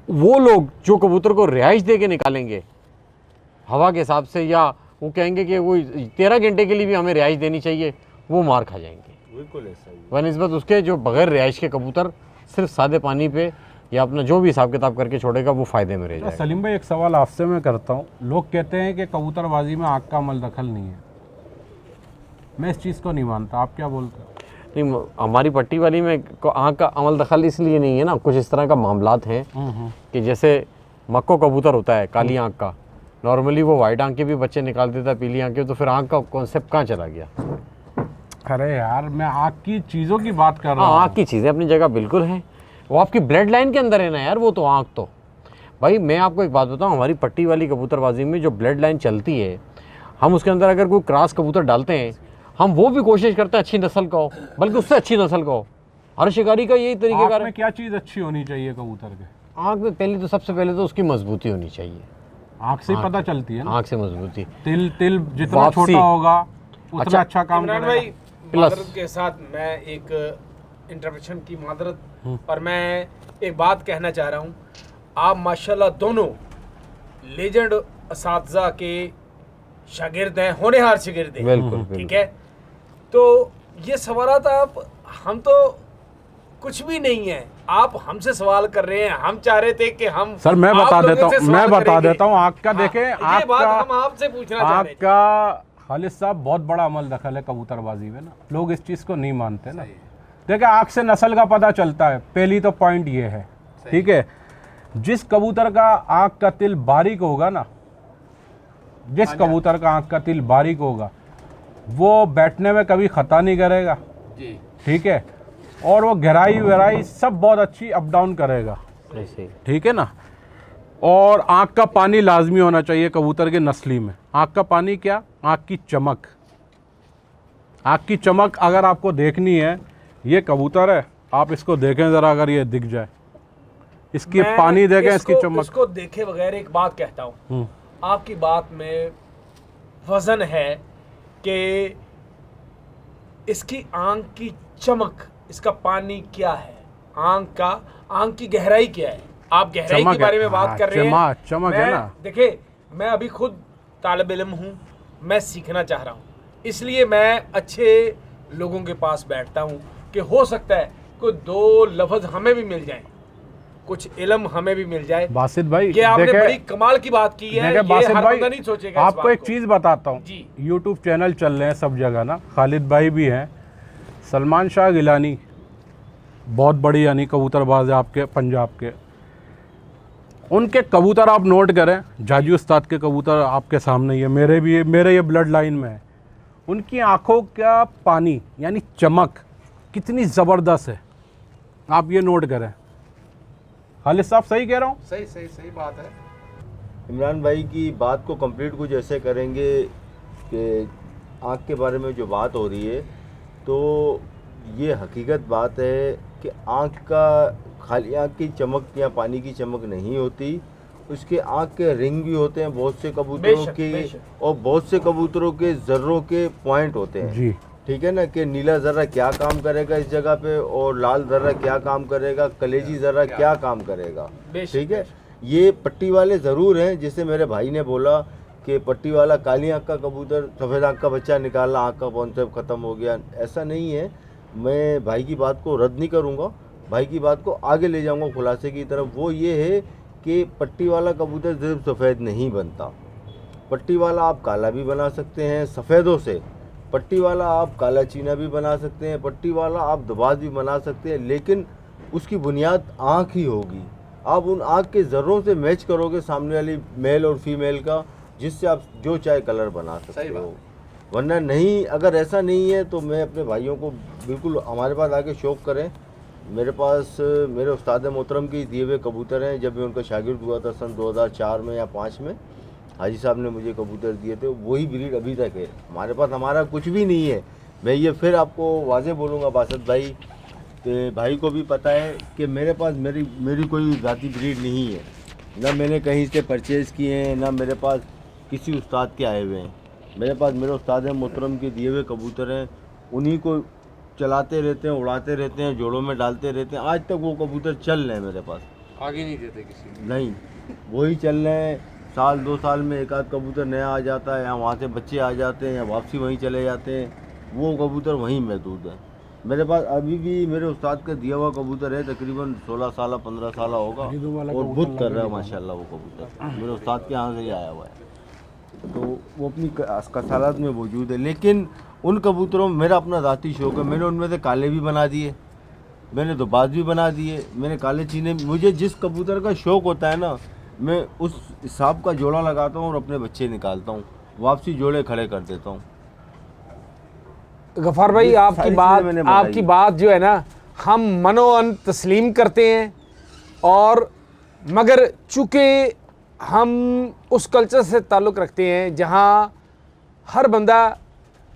वो लोग जो कबूतर को रिहाइश दे के निकालेंगे हवा के हिसाब से, या वो कहेंगे कि वो 13 घंटे के लिए भी हमें रिहाइश देनी चाहिए, वो मार खा जाएंगे बिल्कुल ऐसा ही। बनिस्बत उसके जो बगैर रिहाइश के कबूतर सिर्फ सादे पानी पे या अपना जो भी हिसाब किताब करके छोड़ेगा वो फ़ायदे में रह जाएगा। सलीम भाई, एक सवाल आपसे मैं करता हूँ। लोग कहते हैं कि कबूतरबाजी में आँख का अमल दखल नहीं है, मैं इस चीज़ को नहीं मानता, आप क्या बोलते हैं? नहीं, हमारी पट्टी वाली में आँख का अमल दखल इसलिए नहीं है ना, कुछ इस तरह का मामलात हैं कि जैसे मक्को कबूतर होता है काली आँख का, नॉर्मली वो वाइट आँख के भी बच्चे निकाल देता है, पीली आँख के, तो फिर आँख का कॉन्सेप्ट कहाँ चला गया? अरे यार, मैं आँख की चीज़ों की बात कर रहा हाँ, हूँ। आँख की चीज़ें अपनी जगह बिल्कुल हैं, वो आपकी ब्लड लाइन के अंदर है ना यार, वो तो आँख तो भाई, मैं आपको एक बात बताऊँ, हमारी पट्टी वाली कबूतरबाजी में जो ब्लड लाइन चलती है, हम उसके अंदर अगर कोई क्रॉस कबूतर डालते हैं, हम वो भी कोशिश करते हैं अच्छी नस्ल का हो, बल्कि उससे अच्छी नस्ल का हो। हर शिकारी का यही तरीके आँख का में क्या चीज़ अच्छी होनी चाहिए कबूतर के? आँख में पहले तो सबसे पहले तो उसकी मजबूती होनी चाहिए, आँख से ही पता चलती है ना। आँख से मजबूती। तिल जितना वापसी। छोटा होगा उतना अच्छा, अच्छा काम इमरान करेगा। भाई, मादरत के साथ मैं एक इंटरप्शन की मादरत, और मैं एक बात कहना चाह रहा हूँ, आप माशाल्लाह दोनों लेजेंड असातिज़ा के शागिर्द हैं, होनहार शागिर्द हैं, बिल्कुल, ठीक है। तो ये सवालात आप, हम तो कुछ भी नहीं है, आप हमसे सवाल कर रहे हैं, हम चाह रहे थे कि हम सर मैं आप बता लोगों देता से हूँ, सवाल मैं बता करेंगे। देता हूँ आग का। हाँ, देखें ये बात हम आपसे पूछना चाह रहे थे। आपका खालिद साहब बहुत बड़ा अमल दखल है कबूतरबाजी में ना, लोग इस चीज़ को नहीं मानते ना। देखिए आग से नस्ल का पता चलता है, पहली तो पॉइंट ये है, ठीक है। जिस कबूतर का आँख का तिल बारीक होगा ना, जिस कबूतर का आँख का तिल बारीक होगा वो बैठने में कभी खता नहीं करेगा, ठीक है, और वो गहराई वहराई सब बहुत अच्छी अप डाउन करेगा, ठीक है ना। और आँख का पानी लाजमी होना चाहिए कबूतर के नस्ली में। आँख का पानी क्या, आँख की चमक, आँख की चमक अगर आपको देखनी है, ये कबूतर है, आप इसको देखें ज़रा, अगर ये दिख जाए, इसकी मैं पानी देखें, इसकी चमक। इसको देखे बगैर एक बात कहता हूँ, आपकी बात में वजन है कि इसकी आंख की चमक, इसका पानी क्या है, आंख की गहराई क्या है। आप गहराई चमक के बारे में है, बात हाँ, कर रहे हैं। चमक है ना। देखिए मैं अभी खुद तालिब इल्म हूँ, मैं सीखना चाह रहा हूँ, इसलिए मैं अच्छे लोगों के पास बैठता हूँ कि हो सकता है कोई दो लफ्ज़ हमें भी मिल जाए, कुछ इल्म हमें भी मिल जाए। बासित भाई कि आपने देखे, बड़ी कमाल की बात की है, ये बासित हर भाई बंदा नहीं सोचेगा इस आपको बात एक को। चीज़ बताता हूँ, जी। यूट्यूब चैनल चल रहे हैं सब जगह ना, खालिद भाई भी हैं, सलमान शाह गिलानी बहुत बड़ी यानी कबूतरबाज है आपके पंजाब के, उनके कबूतर आप नोट करें, जाजी उस्ताद के कबूतर आपके सामने ही है, मेरे ये ब्लड लाइन में है। उनकी आंखों का पानी यानी चमक कितनी ज़बरदस्त है, आप ये नोट करें। खालिद साहब सही कह रहा हूँ? सही बात है। इमरान भाई की बात को कंप्लीट कुछ ऐसे करेंगे कि आँख के बारे में जो बात हो रही है, तो ये हकीकत बात है कि आँख का खाली आँख की चमक या पानी की चमक नहीं होती, उसके आँख के रिंग भी होते हैं बहुत से कबूतरों के, और बहुत से कबूतरों के जर्रों के पॉइंट होते हैं जी, ठीक है ना, कि नीला ज़र्रा क्या काम करेगा इस जगह पे, और लाल ज़र्रा क्या काम करेगा, कलेजी ज़र्रा क्या काम करेगा, ठीक है। ये पट्टी वाले ज़रूर हैं, जैसे मेरे भाई ने बोला कि पट्टी वाला काली आँख का कबूतर सफ़ेद आँख का बच्चा निकाला, आँख का कॉन्सेप्ट ख़त्म हो गया, ऐसा नहीं है। मैं भाई की बात को रद्द नहीं करूँगा, भाई की बात को आगे ले जाऊँगा खुलासे की तरफ। वो ये है कि पट्टी वाला कबूतर सिर्फ सफ़ेद नहीं बनता, पट्टी वाला आप काला भी बना सकते हैं सफ़ेदों से, पट्टी वाला आप काला चीना भी बना सकते हैं, पट्टी वाला आप दबाज भी बना सकते हैं, लेकिन उसकी बुनियाद आँख ही होगी। आप उन आँख के ज़र्रों से मैच करोगे सामने वाली मेल और फीमेल का, जिससे आप जो चाहे कलर बना सकते हो, वरना नहीं। अगर ऐसा नहीं है तो मैं अपने भाइयों को बिल्कुल हमारे पास आके शौक़ करें। मेरे पास मेरे उस्ताद मोहतरम के दिए हुए कबूतर हैं, जब मैं उनका शागिर्द हुआ था सन 2004 में या 5 में, हाजी साहब ने मुझे कबूतर दिए थे, वही ब्रीड अभी तक है हमारे पास। हमारा कुछ भी नहीं है, मैं ये फिर आपको वाज़े बोलूँगा बासत भाई, कि भाई को भी पता है कि मेरे पास मेरी कोई ज़ाती ब्रीड नहीं है, ना मैंने कहीं से परचेज़ किए हैं, ना मेरे पास किसी उस्ताद के आए हुए हैं। मेरे पास मेरे उस्ताद मोहतरम के दिए हुए कबूतर हैं, उन्हीं को चलाते रहते हैं, उड़ाते रहते हैं, जोड़ों में डालते रहते हैं। आज तक वो कबूतर चल रहे हैं मेरे पास, आगे नहीं देते किसी नहीं, वही चल रहे हैं। साल 2 साल में एक आध कबूतर नया आ जाता है, या वहाँ से बच्चे आ जाते हैं, या वापसी वहीं चले जाते हैं, वो कबूतर वहीं महदूद है। मेरे पास अभी भी मेरे उस्ताद का दिया हुआ कबूतर है, तकरीबन 16 साल 15 साल होगा, और बुत कर रहा है माशाल्लाह। वो कबूतर मेरे उस्ताद के यहाँ से ही आया हुआ है, तो वो अपनी कसालत में मौजूद है। लेकिन उन कबूतरों में मेरा अपना ज़ाती शौक़ है, मैंने उनमें से काले भी बना दिए, मैंने दुबाज भी बना दिए, मैंने काले चीने। मुझे जिस कबूतर का शौक़ होता है ना, मैं उस हिसाब का जोड़ा लगाता हूँ और अपने बच्चे निकालता हूँ, वापसी जोड़े खड़े कर देता हूँ। गफ़ार भाई आपकी बात जो है ना, हम मनोअन तस्लीम करते हैं, और मगर चूँकि हम उस कल्चर से ताल्लुक़ रखते हैं जहाँ हर बंदा,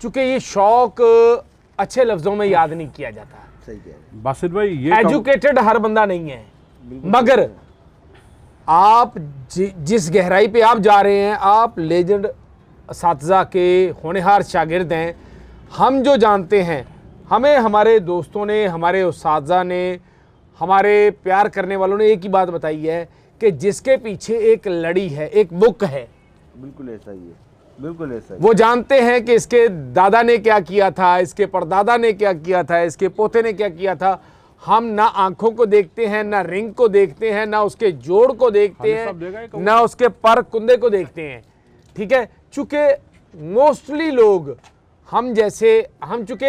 चूँकि ये शौक़ अच्छे लफ्ज़ों में याद नहीं किया जाता, सही कह रहे हैं बासित भाई, ये एजुकेटेड हर बंदा नहीं है, मगर आप जिस गहराई पे आप जा रहे हैं, आप लेजेंड असातिज़ा के होनहार शागिर्द हैं। हम जो जानते हैं, हमें हमारे दोस्तों ने, हमारे उस्ताज़ा ने, हमारे प्यार करने वालों ने एक ही बात बताई है कि जिसके पीछे एक लड़ी है, एक बुक है, बिल्कुल ऐसा ही है। बिल्कुल ऐसा ही। वो जानते हैं कि इसके दादा ने क्या किया था, इसके परदादा ने क्या किया था, इसके पोते ने क्या किया था। हम ना आंखों को देखते हैं, ना रिंग को देखते हैं, ना उसके जोड़ को देखते हैं, ना उसके पर कुंदे को देखते हैं। ठीक है, चूंकि मोस्टली लोग हम चूंकि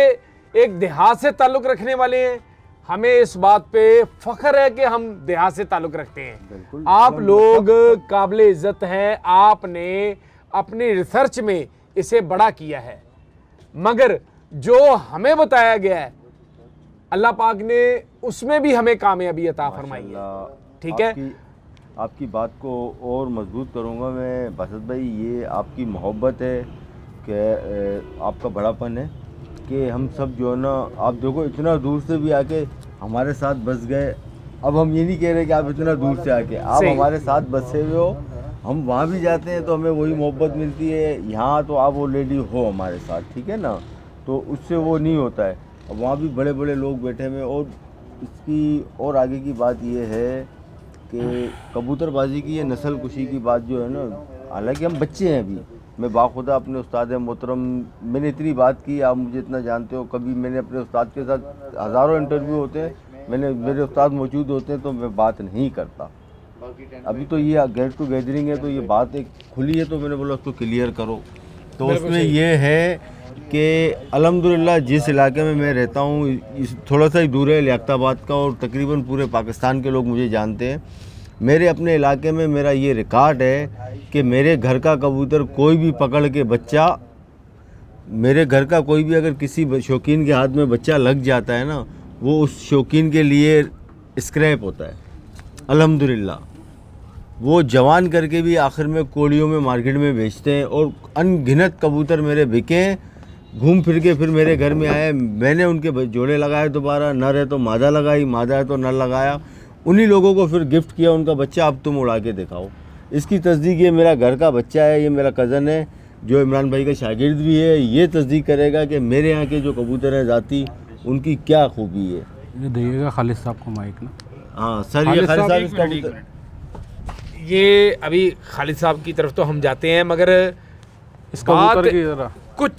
एक देहात से ताल्लुक़ रखने वाले हैं, हमें इस बात पे फ़ख्र है कि हम देहात से ताल्लुक़ रखते हैं। आप लोग काबिल इज़्ज़त हैं, आपने अपनी रिसर्च में इसे बड़ा किया है, मगर जो हमें बताया गया है अल्लाह पाक ने उसमें भी हमें कामयाबी अता फरमाई है। ठीक है, आपकी बात को और मजबूत करूंगा मैं बासत भाई, ये आपकी मोहब्बत है कि आपका बड़ापन है कि हम सब जो है ना, आप देखो इतना दूर से भी आके हमारे साथ बस गए। अब हम ये नहीं कह रहे कि आप इतना दूर से आके आप हमारे साथ बसे हुए हो, हम वहाँ भी जाते हैं तो हमें वही मोहब्बत मिलती है। यहाँ तो आप ऑलरेडी हो हमारे साथ, ठीक है ना, तो उससे वो नहीं होता है। अब वहाँ भी बड़े बड़े लोग बैठे हुए। और इसकी और आगे की बात ये है कि कबूतरबाजी की ये नस्ल कुशी की बात जो है ना, हालांकि हम बच्चे हैं अभी, मैं बाखुदा अपने उस्ताद मोहतरम, मैंने इतनी बात की, आप मुझे इतना जानते हो, कभी मैंने अपने उस्ताद के साथ हज़ारों इंटरव्यू होते हैं, मेरे उस्ताद मौजूद होते हैं तो मैं बात नहीं करता। अभी तो ये गेट टू गैदरिंग है तो ये बात एक खुली है तो मैंने बोला उसको क्लियर करो। तो उसमें ये है कि अल्हम्दुलिल्लाह जिस इलाके में मैं रहता हूँ इस थोड़ा सा ही दूर है लियाकताबाद का, और तकरीबन पूरे पाकिस्तान के लोग मुझे जानते हैं। मेरे अपने इलाके में मेरा ये रिकॉर्ड है कि मेरे घर का कबूतर कोई भी पकड़ के बच्चा, मेरे घर का कोई भी अगर किसी शौकीन के हाथ में बच्चा लग जाता है ना, वो उस शौकीन के लिए स्क्रैप होता है अल्हम्दुलिल्लाह। वो जवान करके भी आखिर में कोड़ियों में मार्केट में बेचते हैं। और अनगिनत कबूतर मेरे बिके, घूम फिर के फिर मेरे घर में आए, मैंने उनके जोड़े लगाए, दोबारा नर है तो मादा लगाई, मादा है तो नर लगाया, उन्हीं लोगों को फिर गिफ्ट किया उनका बच्चा, अब तुम उड़ा के दिखाओ। इसकी तस्दीक ये मेरा घर का बच्चा है, ये मेरा कज़न है जो इमरान भाई का शागिर्द भी है, ये तस्दीक करेगा कि मेरे यहाँ के जो कबूतर हैं ज़ाती, उनकी क्या खूबी है। ये दिएगा खालिद साहब को माइक ना। हाँ सर, ये खालिद साहब इस कबूतर, ये अभी खालिद साहब की तरफ तो हम जाते हैं, मगर इस कबूतर की जरा कुछ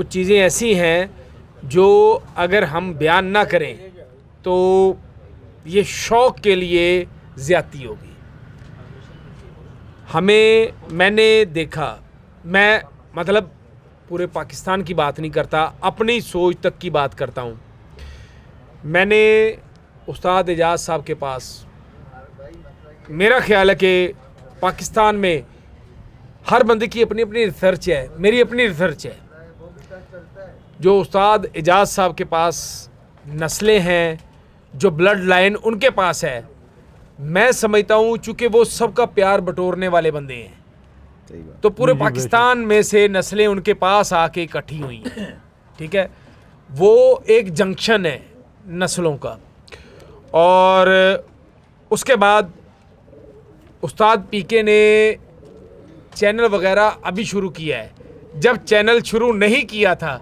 चीज़ें ऐसी हैं जो अगर हम बयान ना करें तो ये शौक़ के लिए ज़्यादती होगी। मैंने देखा, मैं मतलब पूरे पाकिस्तान की बात नहीं करता, अपनी सोच तक की बात करता हूँ। मैंने उस्ताद एजाज साहब के पास, मेरा ख्याल है कि पाकिस्तान में हर बंदे की अपनी अपनी रिसर्च है, मेरी अपनी रिसर्च है। जो उस्ताद एजाज साहब के पास नस्लें हैं, जो ब्लड लाइन उनके पास है, मैं समझता हूँ चूँकि वो सबका प्यार बटोरने वाले बंदे हैं, तो पूरे पाकिस्तान में से नस्लें उनके पास आके इकट्ठी हुई हैं। ठीक है, वो एक जंक्शन है नस्लों का। और उसके बाद उस्ताद पीके ने चैनल वगैरह अभी शुरू किया है, जब चैनल शुरू नहीं किया था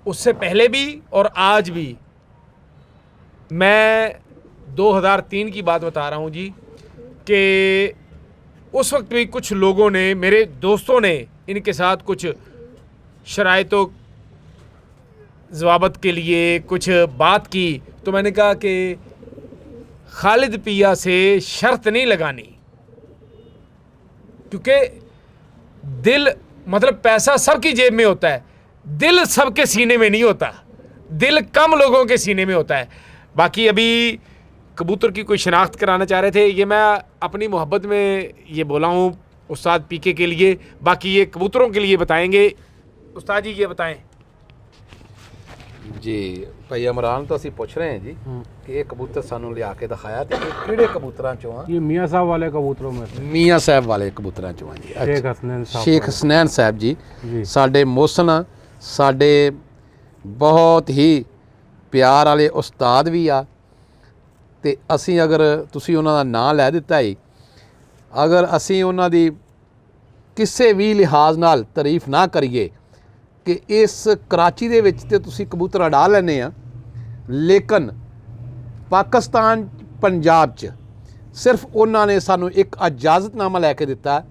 उससे पहले भी और आज भी, मैं 2003 की बात बता रहा हूँ जी, कि उस वक्त भी कुछ लोगों ने, मेरे दोस्तों ने इनके साथ कुछ शराइतों ज़वाबत के लिए कुछ बात की, तो मैंने कहा कि खालिद पिया से शर्त नहीं लगानी, क्योंकि दिल मतलब पैसा सबकी जेब में होता है, दिल सबके सीने में नहीं होता, दिल कम लोगों के सीने में होता है। बाकी अभी कबूतर की कोई शनाख्त कराना चाह रहे थे, ये मैं अपनी मोहब्बत में ये बोला हूँ उस्ताद पीके के लिए, बाकी ये कबूतरों के लिए बताएंगे। उस्ताद जी ये बताएं। जी भाई इमरान तो असी पूछ रहे हैं जी कि ये कबूतर सानू लिया के दिखाया तो किहड़े कबूतरां चों आ? ये मियाँ साहब वाले कबूतरों में से मियाँ साहब वाले कबूतरां चों आ जी। शेख हसनैन साहब, शेख हसनैन साहब जी जी। साडे मोहसन, साडे बहुत ही प्यार वाले उस्ताद भी आ, ਤੇ ਅਸੀਂ ਅਗਰ ਤੁਸੀਂ ਉਹਨਾਂ ਦਾ ਨਾਂ ਲੈ ਦਿੱਤਾ ਹੈ, ਅਗਰ ਅਸੀਂ ਉਹਨਾਂ ਦੀ ਕਿਸੇ ਵੀ ਲਿਹਾਜ਼ ਨਾਲ ਤਾਰੀਫ ਨਾ ਕਰੀਏ ਕਿ ਇਸ ਕਰਾਚੀ ਦੇ ਵਿੱਚ ਤੇ ਤੁਸੀਂ ਕਬੂਤਰ ਉਡਾ ਲੈਂਦੇ ਆ, ਲੇਕਿਨ ਪਾਕਿਸਤਾਨ ਪੰਜਾਬ 'ਚ ਸਿਰਫ ਉਹਨਾਂ ਨੇ ਸਾਨੂੰ ਇੱਕ ਇਜਾਜ਼ਤਨਾਮਾ ਲੈ ਕੇ ਦਿੱਤਾ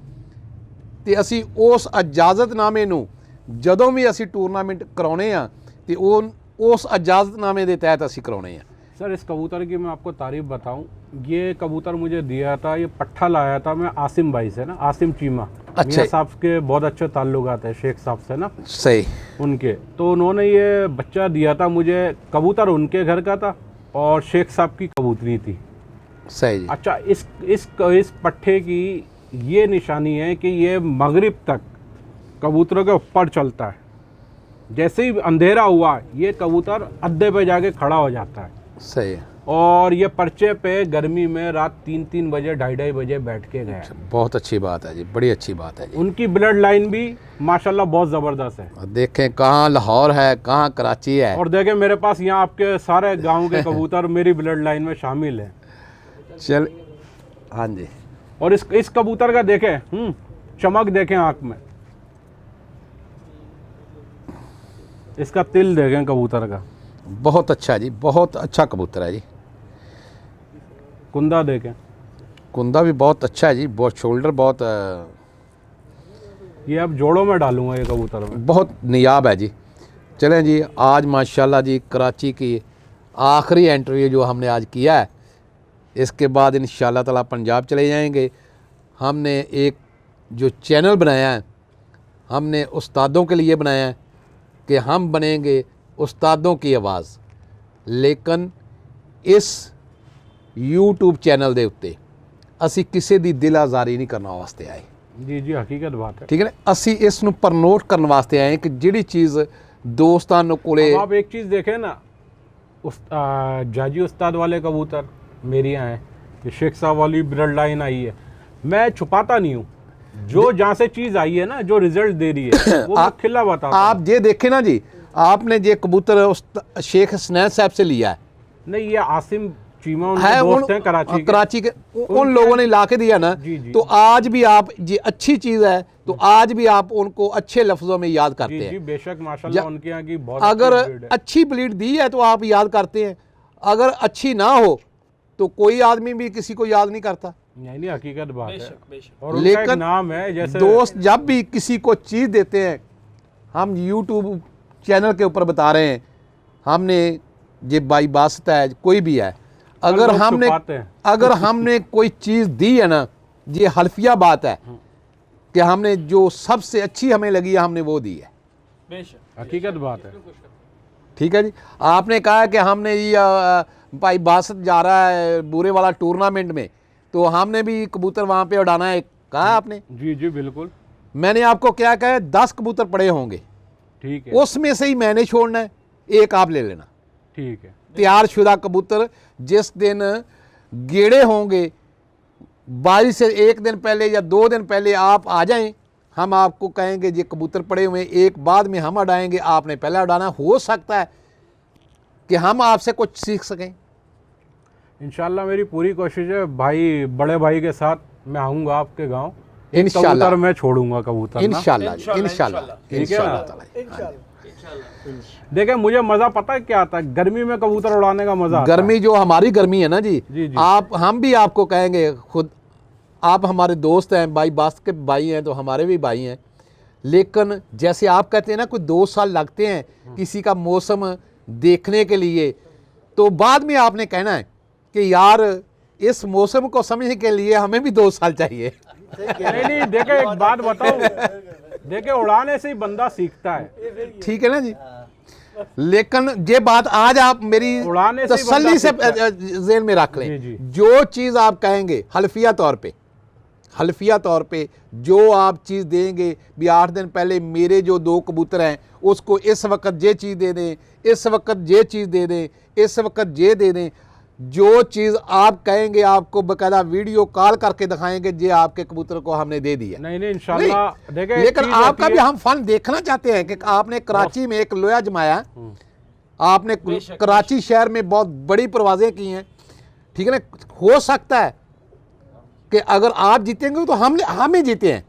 ਤੇ ਅਸੀਂ ਉਸ ਇਜਾਜ਼ਤਨਾਮੇ ਨੂੰ ਜਦੋਂ ਵੀ ਅਸੀਂ ਟੂਰਨਾਮੈਂਟ ਕਰਾਉਣੇ ਆ ਤੇ ਉਹ उस इजाज़तनामे के तहत असी कराने हैं। सर इस कबूतर की मैं आपको तारीफ़ बताऊं, ये कबूतर मुझे दिया था, ये पट्ठा लाया था मैं आसिम भाई से ना, आसिम चीमा। अच्छा। मियां साहब के बहुत अच्छे ताल्लुकात है शेख साहब से ना, सही। उनके, तो उन्होंने ये बच्चा दिया था मुझे। कबूतर उनके घर का था और शेख साहब की कबूतरी थी। सही जी। अच्छा, इस पट्ठे की ये निशानी है कि ये मगरिब तक कबूतरों के ऊपर चलता है। जैसे ही अंधेरा हुआ ये कबूतर अड्डे पे जाके खड़ा हो जाता है। सही है। और ये पर्चे पे गर्मी में रात 3-3 बजे 2:30 बजे बैठ के गए। बहुत अच्छी बात है जी, बड़ी अच्छी बात है जी। उनकी ब्लड लाइन भी माशाल्लाह बहुत ज़बरदस्त है। देखें कहाँ लाहौर है, कहाँ कराची है। और देखें मेरे पास यहाँ आपके सारे गांव के कबूतर मेरी ब्लड लाइन में शामिल है। चल, हाँ जी। और इस कबूतर का देखें चमक देखें आँख में, इसका तिल देखें कबूतर का, बहुत अच्छा जी, बहुत अच्छा कबूतर है जी। कुंदा देखें, कुंदा भी बहुत अच्छा है जी, बहुत शोल्डर बहुत ये अब जोड़ों में डालूंगा ये कबूतर में। बहुत नियाब है जी। चलें जी, आज माशाल्लाह जी कराची की आखिरी इंटरव्यू जो हमने आज किया है, इसके बाद इंशाल्लाह ताला पंजाब चले जाएंगे। हमने एक जो चैनल बनाया है, हमने उस्तादों के लिए बनाया है कि हम बनेंगे उस्तादों की आवाज़, लेकिन इस YouTube चैनल के उत्ते असी किसी की दिल आज़ारी नहीं करने वास्ते आए। जी जी, हकीकत बात है। ठीक है ना, असी इस नूं प्रमोट करने वास्ते आए कि जिहड़ी चीज़ दोस्तां कोले। अब आप एक चीज़ देखें ना, जाजी उस्ताद वाले कबूतर मेरे यहाँ हैं, ये शेख साहब वाली ब्लड लाइन आई है, मैं छुपाता नहीं हूँ। जो जहाँ से चीज़ आई है ना, जो रिजल्ट दे रही है वो मैं खिला बताता हूँ। आप ये देखे ना जी, आपने ये कबूतर शेख हसनैन साहब से लिया है, नहीं ये आसिम चीमा उनके दोस्त हैं कराची के, उन लोगों ने ला के दिया ना। जी जी। तो आज भी आप, ये अच्छी चीज़ है, तो आज भी आप उनको अच्छे लफ्ज़ों में याद करते जी हैं। जी, बेशक माशाल्लाह उनके यहाँ की बहुत अगर अच्छी ब्रीड है। अच्छी ब्रीड दी है तो आप याद करते हैं, अगर अच्छी ना हो तो कोई आदमी भी किसी को याद नहीं करता। नहीं हकीकत बात है। और उनका एक लेकिन नाम है, जैसे दोस्त जब भी किसी को चीज़ देते हैं, हम YouTube चैनल के ऊपर बता रहे हैं, हमने ये बाई बासत है, कोई भी है, अगर हमने कोई चीज़ दी है ना, ये हल्फिया बात है कि हमने जो सबसे अच्छी हमें लगी है हमने वो दी है। हकीकत बात है। ठीक है जी। आपने कहा कि हमने ये भाई बासत जा रहा है बुरे वाला टूर्नामेंट में, तो हमने भी कबूतर वहाँ पे उड़ाना है, कहा आपने। जी जी बिल्कुल। मैंने आपको क्या कहा है, 10 कबूतर पड़े होंगे, ठीक है, उसमें से ही मैंने छोड़ना है, एक आप ले लेना। ठीक है। तैयार शुदा कबूतर जिस दिन गेड़े होंगे, बारिश से 1 दिन पहले या 2 दिन पहले आप आ जाएं, हम आपको कहेंगे ये कबूतर पड़े हुए, एक बाद में हम उड़ाएंगे, आपने पहले उड़ाना। हो सकता है कि हम आपसे कुछ सीख सकें। इंशाल्लाह मेरी पूरी कोशिश है भाई, बड़े भाई के साथ मैं आऊँगा आपके गांव, इंशाल्लाह कबूतर मैं छोड़ूंगा कबूतर ना। इंशाल्लाह इंशाल्लाह। देखिए मुझे मज़ा पता है क्या आता है, गर्मी में कबूतर उड़ाने का मज़ा आता है। गर्मी जो हमारी गर्मी है ना जी, जी जी। हम भी आपको कहेंगे, खुद आप हमारे दोस्त हैं, भाई बास के भाई हैं, तो हमारे भी भाई हैं, लेकिन जैसे आप कहते हैं ना, कोई 2 साल लगते हैं किसी का मौसम देखने के लिए, तो बाद में आपने कहना है कि यार इस मौसम को समझने के लिए हमें भी 2 साल चाहिए। नहीं देखे, एक बात बताऊं, देखे उड़ाने से ही बंदा सीखता है। ठीक है ना जी। लेकिन ये बात आज आप मेरी उड़ाने से ही तसल्ली से बंदा ज़हन में रख लें, जी, जी। जो चीज़ आप कहेंगे हल्फिया तौर पे जो आप चीज़ देंगे, भी 8 दिन पहले मेरे जो 2 कबूतर हैं उसको इस वक्त ये चीज़ दे दें, इस वक्त ये चीज़ दे दें, इस वक्त ये दे दें, जो चीज़ आप कहेंगे आपको बकायदा वीडियो कॉल करके दिखाएंगे, ये आपके कबूतर को हमने दे दिया। नहीं इंशाल्लाह। देखिए लेकिन आपका भी हम फन देखना चाहते हैं कि आपने कराची में एक लोया जमाया, आपने कराची शहर में बहुत बड़ी परवाज़ें की हैं, ठीक है ना। हो सकता है कि अगर आप जीतेंगे तो हमें जीते हैं।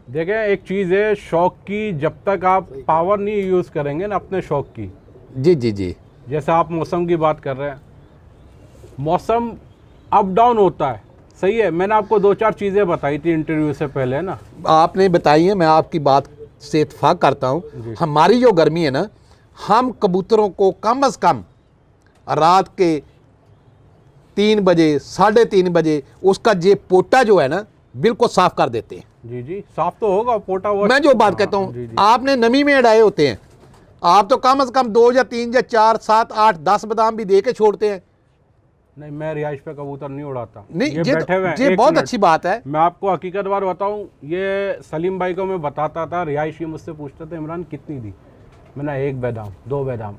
देखें एक चीज़ है, शौक की, जब तक आप पावर नहीं यूज़ करेंगे ना अपने शौक की। जी जी जी। जैसे आप मौसम की बात कर रहे हैं, मौसम अप डाउन होता है, सही है। मैंने आपको 2-4 चीज़ें बताई थी इंटरव्यू से पहले ना, आपने बताई है, मैं आपकी बात से इत्तेफाक करता हूँ। हमारी जो गर्मी है ना, हम कबूतरों को कम से कम रात के 3 बजे 3:30 बजे उसका जे पोटा जो है ना बिल्कुल साफ कर देते हैं। जी जी, साफ तो होगा पोटा वो। मैं जो बात कहता हूँ, आपने नमी में अड़ाए होते हैं, आप तो कम से कम 2 या 3 या 4 7 8 10 बादाम भी दे के छोड़ते हैं। नहीं, मैं रिहाइश पे कबूतर नहीं उड़ाता। नहीं, ये बैठे हुए हैं। ये एक बहुत मिनट, अच्छी बात है। मैं आपको हकीकत बार बताऊं, ये सलीम भाई को मैं बताता था, रिहाइश ये मुझसे पूछते थे इमरान कितनी दी, मैंने 1 बेदाम 2 बेदाम,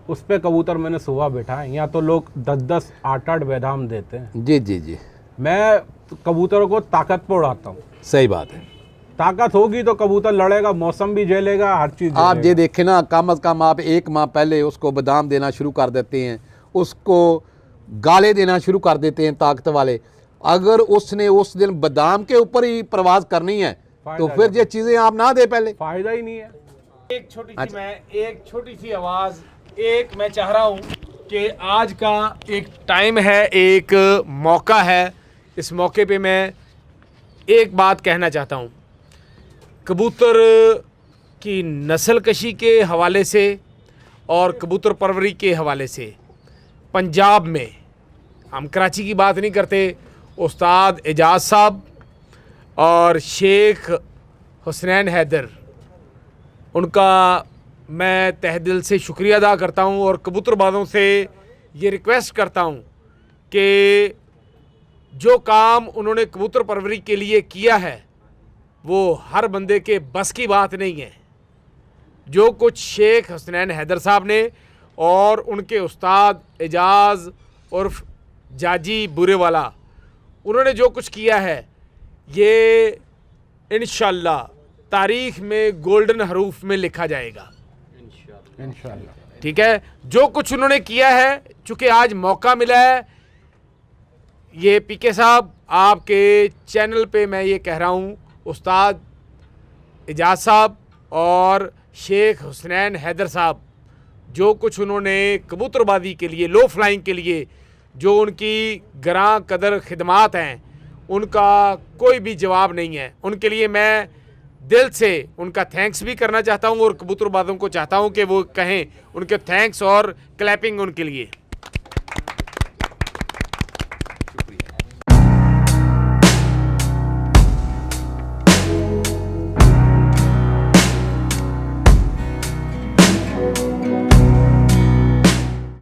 उस पे कबूतर मैंने सुबह बैठा है। यहाँ तो लोग 10-10 8-8 बेदाम देते हैं। जी जी जी, मैं कबूतरों को ताकत पे उड़ाता हूँ। सही बात है। ताकत होगी तो कबूतर लड़ेगा, मौसम भी झेलेगा, हर चीज़ आप झेलेगा। ये देखें ना, कम से कम आप 1 माह पहले उसको बादाम देना शुरू कर देते हैं, उसको गाले देना शुरू कर देते हैं ताकत वाले। अगर उसने उस दिन बादाम के ऊपर ही प्रवास करनी है तो फिर ये चीज़ें आप ना दे पहले, फायदा ही नहीं है। एक छोटी सी आवाज़, एक मैं चाह रहा हूँ कि आज का एक टाइम है, एक मौका है, इस मौके पे मैं एक बात कहना चाहता हूँ। कबूतर की नस्ल कशी के हवाले से और कबूतर परवरी के हवाले से पंजाब में, हम कराची की बात नहीं करते, उस्ताद एजाज साहब और शेख हुसनैन हैदर, उनका मैं तहे दिल से शुक्रिया अदा करता हूं और कबूतरबाज़ों से ये रिक्वेस्ट करता हूं कि जो काम उन्होंने कबूतर परवरी के लिए किया है वो हर बंदे के बस की बात नहीं है। जो कुछ शेख हुसनैन हैदर साहब ने और उनके उस्ताद एजाज उर्फ जाजी बुरेवाला, उन्होंने जो कुछ किया है, ये इंशाअल्लाह तारीख़ में गोल्डन हरूफ में लिखा जाएगा इंशाअल्लाह। ठीक है, जो कुछ उन्होंने किया है, चूँकि आज मौका मिला है, ये पीके साहब आपके चैनल पे मैं ये कह रहा हूँ, उस्ताद एजाज साहब और शेख हुसनैन हैदर साहब, जो कुछ उन्होंने कबूतरबाजी के लिए, लो फ्लाइंग के लिए जो उनकी गरां कदर खिदमात हैं, उनका कोई भी जवाब नहीं है। उनके लिए मैं दिल से उनका थैंक्स भी करना चाहता हूं और कबूतरबाजों को चाहता हूं कि वो कहें उनके थैंक्स और क्लैपिंग उनके लिए।